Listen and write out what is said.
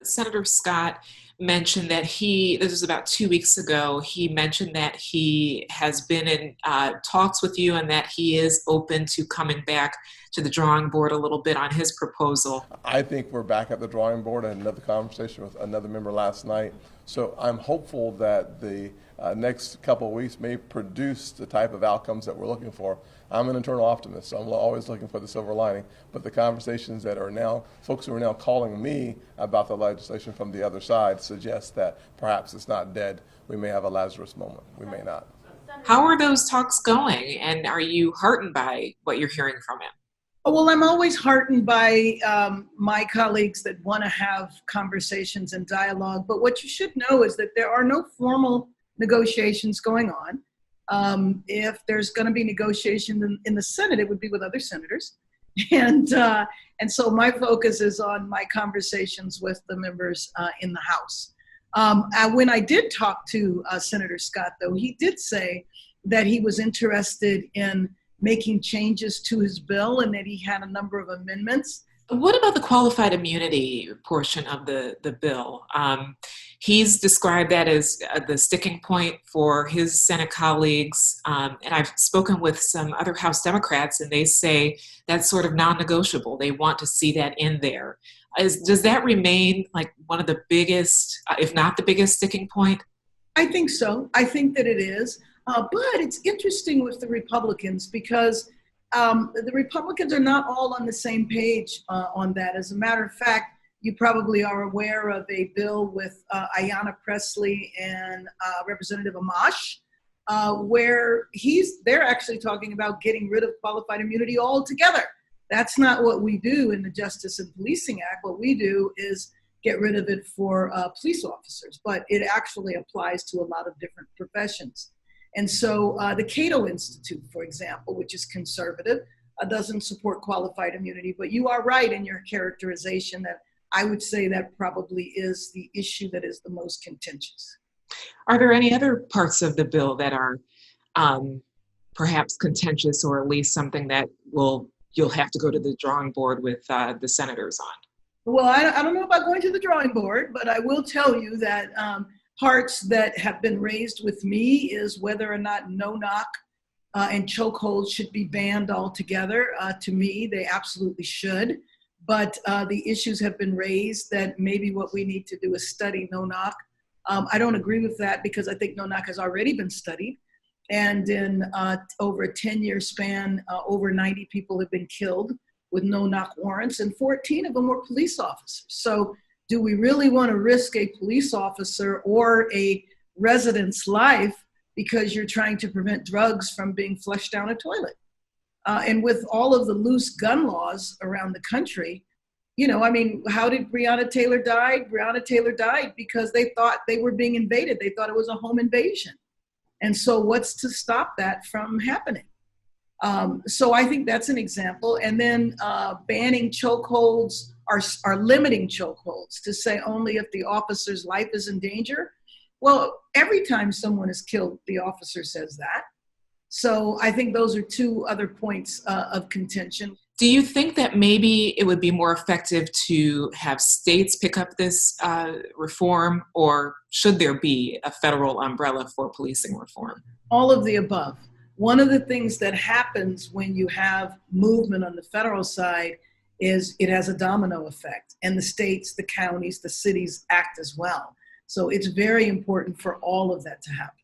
Senator Scott mentioned that this was about 2 weeks ago, he mentioned that he has been in talks with you and that he is open to coming back to the drawing board a little bit on his proposal. I think we're back at the drawing board. I had another conversation with another member last night. So I'm hopeful that the next couple of weeks may produce the type of outcomes that we're looking for. I'm an internal optimist, so I'm always looking for the silver lining. But the conversations that are now, folks who are now calling me about the legislation from the other side suggest that perhaps it's not dead. We may have a Lazarus moment. We may not. How are those talks going, and are you heartened by what you're hearing from him? Oh, well, I'm always heartened by my colleagues that want to have conversations and dialogue. But what you should know is that there are no formal negotiations going on. If there's going to be negotiation in the Senate, it would be with other senators. And so my focus is on my conversations with the members in the House. When I did talk to Senator Scott, though, he did say that he was interested in making changes to his bill and that he had a number of amendments. What about the qualified immunity portion of the bill? He's described that as the sticking point for his Senate colleagues. And I've spoken with some other House Democrats, and they say that's sort of non-negotiable. They want to see that in there. Does that remain like one of the biggest, if not the biggest sticking point? I think so. I think that it is. But it's interesting with the Republicans because the Republicans are not all on the same page on that. As a matter of fact, you probably are aware of a bill with Ayanna Pressley and Representative Amash, where they're actually talking about getting rid of qualified immunity altogether. That's not what we do in the Justice and Policing Act. What we do is get rid of it for police officers, but it actually applies to a lot of different professions. And so the Cato Institute, for example, which is conservative, doesn't support qualified immunity. But you are right in your characterization that I would say that probably is the issue that is the most contentious. Are there any other parts of the bill that are perhaps contentious, or at least something that you'll have to go to the drawing board with the senators on? Well, I don't know about going to the drawing board, but I will tell you that parts that have been raised with me is whether or not no-knock and chokeholds should be banned altogether. To me, they absolutely should. But the issues have been raised that maybe what we need to do is study no-knock. I don't agree with that because I think no-knock has already been studied. And in over a 10-year span, over 90 people have been killed with no-knock warrants, and 14 of them were police officers. So do we really want to risk a police officer or a resident's life because you're trying to prevent drugs from being flushed down a toilet? And with all of the loose gun laws around the country, how did Breonna Taylor die? Breonna Taylor died because they thought they were being invaded. They thought it was a home invasion. And so what's to stop that from happening? So I think that's an example. And then banning chokeholds are limiting chokeholds to say only if the officer's life is in danger. Well, every time someone is killed, the officer says that. So I think those are two other points of contention. Do you think that maybe it would be more effective to have states pick up this reform, or should there be a federal umbrella for policing reform? All of the above. One of the things that happens when you have movement on the federal side is it has a domino effect, and the states, the counties, the cities act as well. So it's very important for all of that to happen.